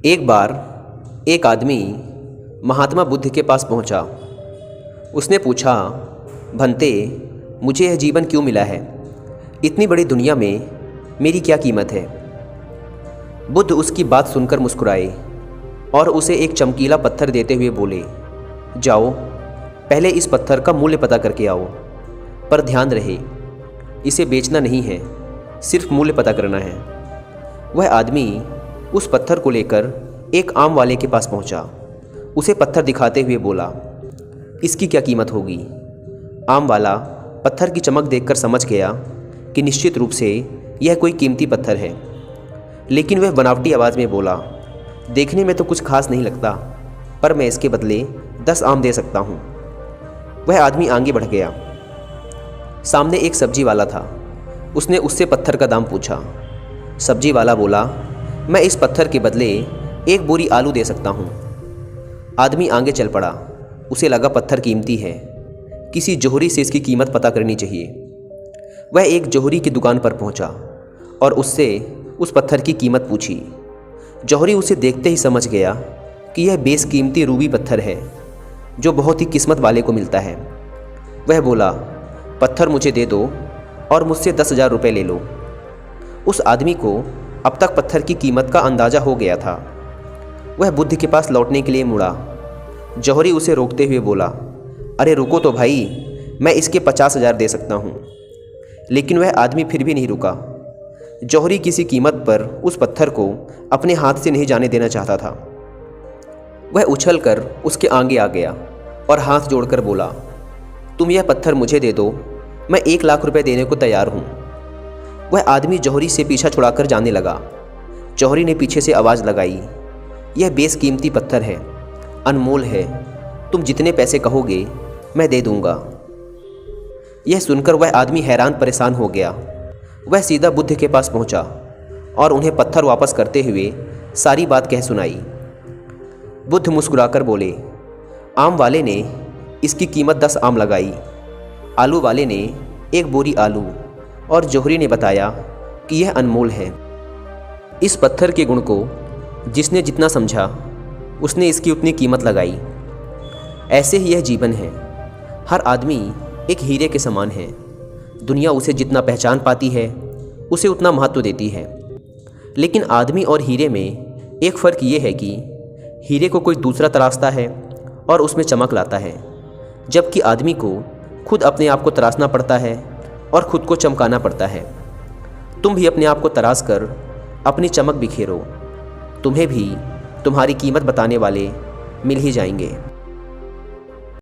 एक बार एक आदमी महात्मा बुद्ध के पास पहुंचा। उसने पूछा, भंते, मुझे यह जीवन क्यों मिला है? इतनी बड़ी दुनिया में मेरी क्या कीमत है? बुद्ध उसकी बात सुनकर मुस्कुराए और उसे एक चमकीला पत्थर देते हुए बोले, जाओ, पहले इस पत्थर का मूल्य पता करके आओ। पर ध्यान रहे, इसे बेचना नहीं है, सिर्फ मूल्य पता करना है। वह आदमी उस पत्थर को लेकर एक आम वाले के पास पहुंचा। उसे पत्थर दिखाते हुए बोला, इसकी क्या कीमत होगी? आम वाला पत्थर की चमक देखकर समझ गया कि निश्चित रूप से यह कोई कीमती पत्थर है, लेकिन वह बनावटी आवाज़ में बोला, देखने में तो कुछ खास नहीं लगता, पर मैं इसके बदले 10 आम दे सकता हूँ। वह आदमी आगे बढ़ गया। सामने एक सब्जी वाला था। उसने उससे पत्थर का दाम पूछा। सब्जी वाला बोला, मैं इस पत्थर के बदले 1 बोरी आलू दे सकता हूँ। आदमी आगे चल पड़ा। उसे लगा पत्थर कीमती है, किसी जोहरी से इसकी कीमत पता करनी चाहिए। वह एक जोहरी की दुकान पर पहुँचा और उससे उस पत्थर की कीमत पूछी। जौहरी उसे देखते ही समझ गया कि यह बेशकीमती रूबी पत्थर है जो बहुत ही किस्मत वाले को मिलता है। वह बोला, पत्थर मुझे दे दो और मुझसे 10,000 रुपये ले लो। उस आदमी को अब तक पत्थर की कीमत का अंदाज़ा हो गया था। वह बुद्ध के पास लौटने के लिए मुड़ा। जौहरी उसे रोकते हुए बोला, अरे रुको तो भाई, मैं इसके 50,000 दे सकता हूँ। लेकिन वह आदमी फिर भी नहीं रुका। जौहरी किसी कीमत पर उस पत्थर को अपने हाथ से नहीं जाने देना चाहता था। वह उछलकर उसके आगे आ गया और हाथ जोड़कर बोला, तुम यह पत्थर मुझे दे दो, मैं 1 लाख रुपए देने को तैयार हूँ। वह आदमी जौहरी से पीछा छुड़ाकर जाने लगा। जौहरी ने पीछे से आवाज़ लगाई, यह बेशकीमती पत्थर है, अनमोल है, तुम जितने पैसे कहोगे मैं दे दूँगा। यह सुनकर वह आदमी हैरान परेशान हो गया। वह सीधा बुद्ध के पास पहुंचा और उन्हें पत्थर वापस करते हुए सारी बात कह सुनाई। बुद्ध मुस्कुराकर बोले, आम वाले ने इसकी कीमत 10 आम लगाई, आलू वाले ने 1 बोरी आलू, और जौहरी ने बताया कि यह अनमोल है। इस पत्थर के गुण को जिसने जितना समझा, उसने इसकी उतनी कीमत लगाई। ऐसे ही यह जीवन है। हर आदमी एक हीरे के समान है। दुनिया उसे जितना पहचान पाती है, उसे उतना महत्व देती है। लेकिन आदमी और हीरे में एक फ़र्क ये है कि हीरे को कोई दूसरा तराशता है और उसमें चमक लाता है, जबकि आदमी को खुद अपने आप को तराशना पड़ता है और ख़ुद को चमकाना पड़ता है। तुम भी अपने आप को तराश कर अपनी चमक बिखेरो, तुम्हें भी तुम्हारी कीमत बताने वाले मिल ही जाएंगे।